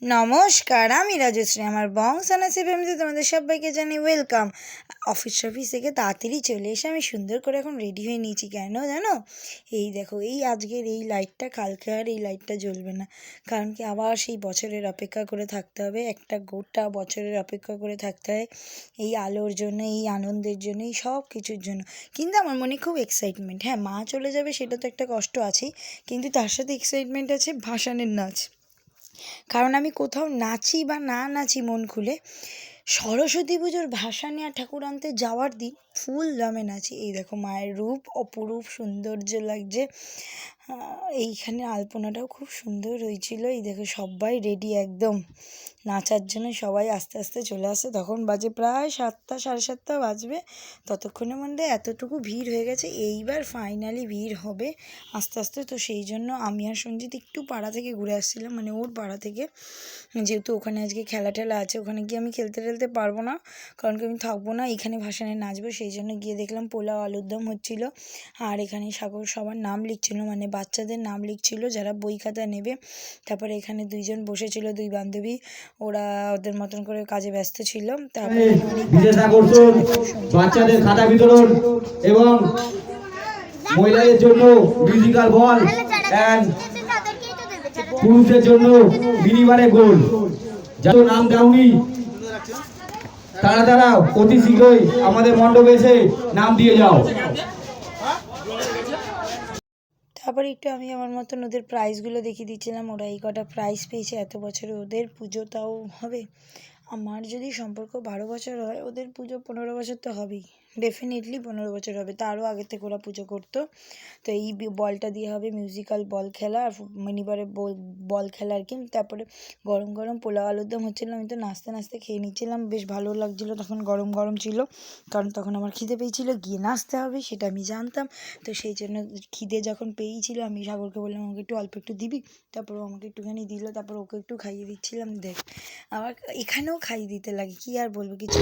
নমস্কার, আমি রাজশ্রী। আমার বংশানাসি ফ্যামিলিতে তোমাদের সবাইকে জানাই ওয়েলকাম। অফিস থেকে তাড়াতাড়ি চলে এসে আমি সুন্দর করে এখন রেডি হয়ে নিয়েছি। কেন জানো? এই দেখো, এই আজকের এই লাইটটা, কালকে আর এই লাইটটা জ্বলবে না। কারণ কি, আবার সেই বছরের অপেক্ষা করে থাকতে হবে, একটা গোটা বছরের অপেক্ষা করে থাকতে হয় এই আলোর জন্য, এই আনন্দের জন্য, এই সব কিছুর জন্য। কিন্তু আমার মনে খুব এক্সাইটমেন্ট। হ্যাঁ, মা চলে যাবে সেটা তো একটা কষ্ট আছেই, কিন্তু তার সাথে এক্সাইটমেন্ট আছে ভাসানের নাচ। কারণ আমি কোথাও নাচি বা না নাচি মন খুলে, সরস্বতী পুজোর ভাসানি আর ঠাকুর আনতে যাওয়ার দিন ফুল দমে নাচি। এই দেখো, মায়ের রূপ অপরূপ সৌন্দর্য লাগছে। এইখানে আলপনাটাও খুব সুন্দর হয়েছিল। এই দেখো, সবাই রেডি একদম নাচার জন্য। সবাই আস্তে আস্তে চলে আসে। তখন বাজে প্রায় 7টা, 7:30 বাজবে। ততক্ষণের মধ্যে এতটুকু ভিড় হয়ে গেছে। এইবার ফাইনালি ভিড় হবে আস্তে আস্তে। তো সেই জন্য আমি আর সঞ্জিত একটু পাড়া থেকে ঘুরে আসছিলাম, মানে ওর পাড়া থেকে, যেহেতু ওখানে আজকে খেলা টেলা আছে। ওখানে গিয়ে আমি খেলতে পারবো না, কারণ কি আমি থাকবো না, এখানে ভাসানে নাচবো। সেই জন্য গিয়ে দেখলাম পোলাও আলুর দম হচ্ছিল, আর এখানে সাগর সবার নাম লিখছিল, মানে বাচ্চাদের নাম লিখছিল যারা বই খাতা নেবে। তারপরে এখানে দুইজন বসেছিল, দুই বান্ধবী, ওরা ওদের মতন করে কাজে ব্যস্ত ছিল। তারপরে বিশেষ আকর্ষণ বাচ্চাদের খাতা বিতরণ এবং মহিলাদের জন্য মিউজিক্যাল বল এন্ড পুরুষদের জন্য মিনিবারে গোল। যাদের নাম দাওনি তারা অতি শীঘ্রই আমাদের মণ্ডপে এসে নাম দিয়ে যাও। তারপরে একটু আমি আমার মতন ওদের প্রাইজগুলো দেখিয়ে দিচ্ছিলাম। ওরা এই কটা প্রাইজ পেয়েছে এত বছরে। ওদের পুজো তাও হবে, আমার যদি সম্পর্ক 12 বছর হয়, ওদের পুজো 15 বছর তো হবেই, ডেফিনেটলি 15 বছর হবে। তারও আগে থেকে ওরা পুজো করতো। তো এই বলটা দিয়ে হবে মিউজিক্যাল বল খেলা আর মিনিবারে বল খেলা আর কি। তারপরে গরম গরম পোলাও আলুর দম হচ্ছিলো। আমি তো নাচতে নাচতে খেয়ে নিচ্ছিলাম, বেশ ভালো লাগছিলো। তখন গরম গরম ছিল, কারণ তখন আমার খিদে পেয়েছিলো, গিয়ে নাচতে হবে সেটা আমি জানতাম। তো সেই জন্য খিদে যখন পেয়েছিল, আমি সাগরকে বললাম আমাকে একটু অল্প একটু দিবি। তারপর ও আমাকে একটুখানি দিল, তারপর ওকে একটু খাইয়ে দিচ্ছিলাম। দেখ, আবার এখানেও খাইয়ে দিতে লাগে, কি আর বলবো কিছু।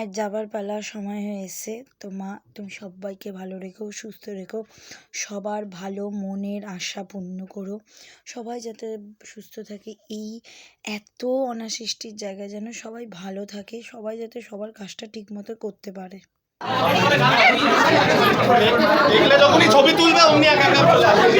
মায়ের যাবার পালা সময় হয়ে এসছে। তো মা, তুমি সবাইকে ভালো রেখো, সুস্থ রেখো, সবার ভালো মনের আশা পূর্ণ করো, সবাই যাতে সুস্থ থাকে। এই এত অনাসৃষ্টির জায়গায় যেন সবাই ভালো থাকে, সবাই যাতে সবার কাজটা ঠিক মতো করতে পারে। দেখলে যখনই ছবি তুলবে অমনি একা একা চলে আসবে।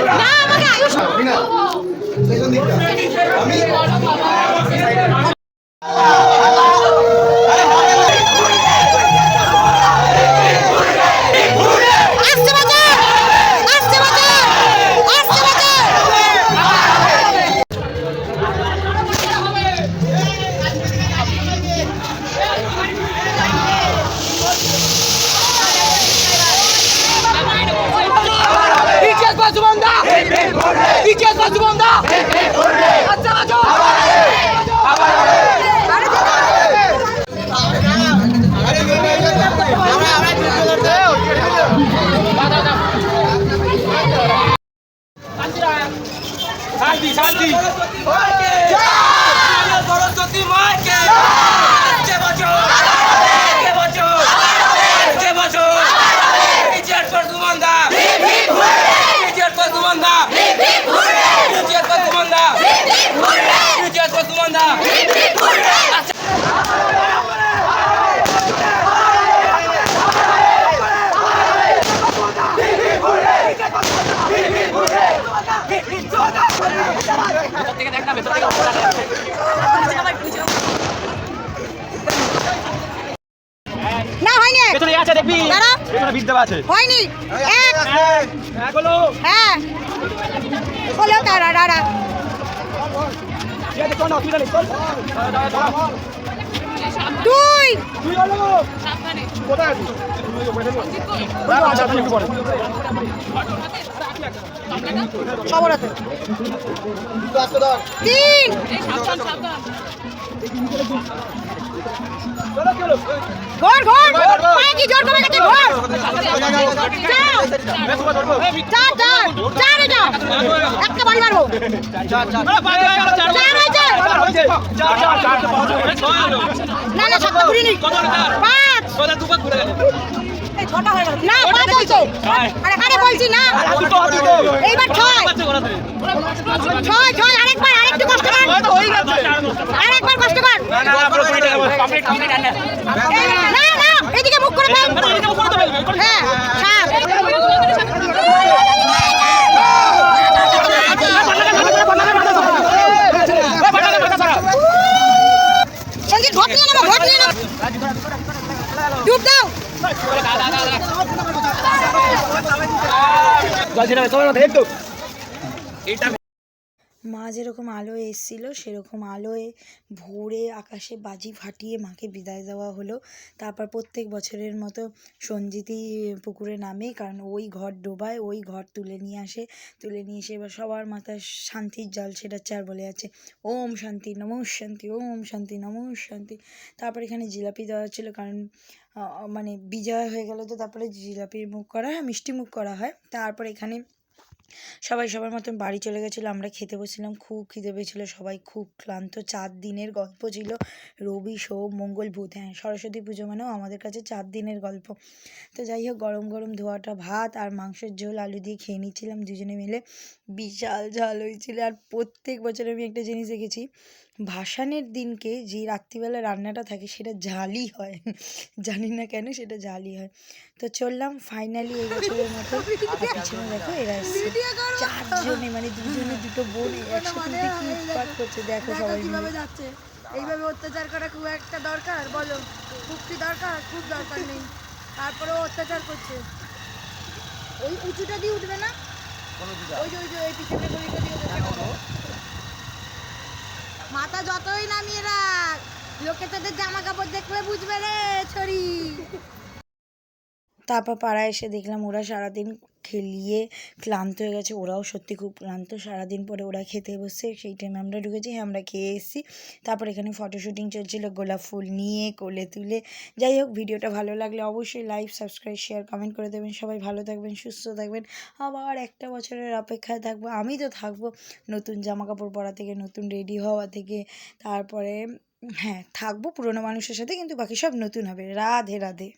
শান্তি শান্তি সরস্বতী মাকে না হয়নি, পেছনে আছে দেখবি, পেছনে বিট দেওয়া আছে। হয়নি, এক হলো, হ্যাঁ হলো, তারা দাঁড়া, ঠিক আছে চল না, অসুবিধা নেই, চল। দুই তুই হলো, কোথায় আছিস? আচ্ছা, তুই একটু পরে। সবার হাতে তিন, চলো, চলো। ঘর ঘর পায়ে কি জোর করে গেছে, ঘর চার চার চার এটা একটা বাড়ি মারবো, চার হয়েছে, না না সাতটা ঘুরিনি, পাঁচ এই ছটা হয়ে গেল, না পাঁচ হয়েছে, আরে আরে বলছি না, এইবার ছয় ছয় ছয়, আরেকবার আরেকটু কষ্ট কর, আরেকবার কষ্ট কর, না না এদিকে মুখ করে ফেল, হ্যাঁ সাত, সঙ্গীত ঘট নিয়ে নেবো, ঘট নিয়ে নেবো, ডুব দাও, মা যেরকম আলোয় এসেছিল সেরকম আলোয় ভোরে আকাশে বাজি ফাটিয়ে মাকে বিদায় দেওয়া হলো। তারপর প্রত্যেক বছরের মতো সঞ্জিতি পুকুরে নামে, কারণ ওই ঘর ডোবায়, ওই ঘর তুলে নিয়ে আসে, তুলে নিয়ে এসে এবার সবার মাথায় শান্তির জল ছেটাচ্ছে আর বলে যাচ্ছে ওম শান্তি নমঃ শান্তি, ওম শান্তি নমঃ শান্তি। তারপর এখানে জিলাপি দেওয়া ছিল, কারণ মানে বিজয় হয়ে গেলে তো তারপরে জিলাপির মুখ করা হয়, মিষ্টি মুখ করা হয়। তারপর এখানে সবাই সবার মতন বাড়ি চলে গেছিলো, আমরা খেতে বসছিলাম, খুব খিদে পেয়েছিলো, সবাই খুব ক্লান্ত। 4 দিনের গল্প ছিল, রবি সোম মঙ্গল বুধ, হ্যাঁ সরস্বতী পুজো মানেও আমাদের কাছে 4 দিনের গল্প। তো যাই হোক, গরম গরম ধোয়াটা ভাত আর মাংসের ঝোল আলু দিয়ে খেয়ে নিচ্ছিলাম দুজনে মিলে, বিশাল ঝাল হয়েছিল। আর প্রত্যেক বছর আমি একটা জিনিস দেখেছি, ভাসানের দিনকে যে রাত্রিবেলা রান্নাটা থাকে সেটা ঝালই হয়, জানি না কেন সেটা ঝালই হয়। তো চললাম ফাইনালি এই বছরের মতো। পিছনে দেখো এরা এসছে 4 জনে, মানে দুজনে দুটো বোন একসাথে কি উৎপাত করছে দেখো সবাই মিলে। যাচ্ছে এইভাবে অত্যাচার করা খুব একটা দরকার, বলো মুক্তি দরকার, খুব দরকার নেই, তারপরেও অত্যাচার করছে। ওই উঁচুটা দিয়ে উঠবে না, ওই যে এই পিছনে গলিটা দিয়ে উঠবে। মাথা যতই নামিয়ে রাখ, লোকে তোদের জামা কাপড় দেখলে বুঝবে রে ছড়ি। তারপর পাড়ায় এসে দেখলাম ওরা সারাদিন খেলিয়ে ক্লান্ত হয়ে গেছে, ওরাও সত্যি খুব ক্লান্ত। সারাদিন পরে ওরা খেতে বসছে, সেই টাইমে আমরা ঢুকেছি, হ্যাঁ আমরা খেয়ে এসেছি। তারপর এখানে ফটো শুটিং চলছিলো, গোলাপ ফুল নিয়ে কোলে তুলে। যাই হোক, ভিডিওটা ভালো লাগলে অবশ্যই লাইক, সাবস্ক্রাইব, শেয়ার, কমেন্ট করে দেবেন। সবাই ভালো থাকবেন, সুস্থ থাকবেন, আবার একটা বছরের অপেক্ষায় থাকবো। আমি তো থাকবো নতুন জামা কাপড় পরা থেকে, নতুন রেডি হওয়া থেকে, তারপরে হ্যাঁ, থাকবো পুরোনো মানুষের সাথে, কিন্তু বাকি সব নতুন হবে। রাধে রাধে।